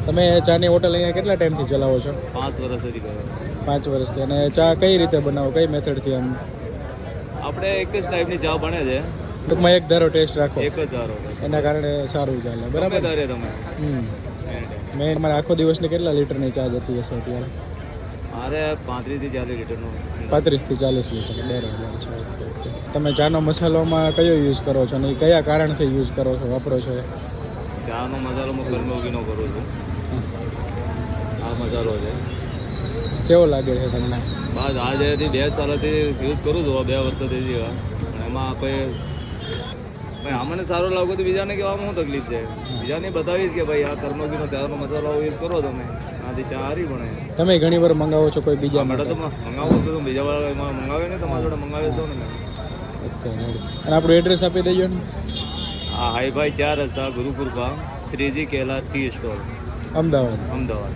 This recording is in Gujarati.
તમે ચાની હોટલ અહીંયા કેટલા ટાઈમથી ચલાવો છો? 5 વર્ષ સુધી કર્યો. 5 વર્ષથી. અને ચા કઈ રીતે બનાવો, કઈ મેથડથી? આમ આપણે એક જ ટાઈપની ચા બને છે, ટૂંકમાં એક ધારો ટેસ્ટ રાખો, એક જ ધારો. એના કારણે સારું ચાલે. બરાબર. બરાબર તમે મેં મારા આખો દિવસની કેટલા લીટરની ચા જતી હશે અત્યારે? મારે 35 થી 40 લીટરનું. 35 થી 40 લીટર. બરાબર છે. Okay okay. તમે ચાનો મસાલોમાં કયો યુઝ કરો છો અને એ કયા કારણથી યુઝ કરો છો, વાપરો છો? ચાનો મસાલો હું કર્મયોગીનો કરું છું. આ મસાલો છે. કેવો લાગે છે તમને? બસ આ જેથી 2 સાલથી યુઝ કરું છું, 2 વર્ષથી. પણ એમાં ભાઈ આમને સારું લાગે તો બીજાને કહેવામાં શું તકલીફ છે? બીજાને બતાવીશ કે ભાઈ આ કર્મયોગીનો ચાનો મસાલો યુઝ કરો તમે, આથી ચા સારી બને. તમે ઘણી વાર મંગાવો છો કોઈ બીજા માટે? તો મંગાવું છું, બીજા વાર મંગાવે ને તમારા જોડે મંગાવે છો ને. ઓકે. અને આપણું એડ્રેસ આપી દઈએ ને. હા, હાઈભાઈ 4 રસ્તા, ગુરુકૃપા, શ્રીજી કેલા ટી સ્ટોલ, અમદાવાદ. અમદાવાદ.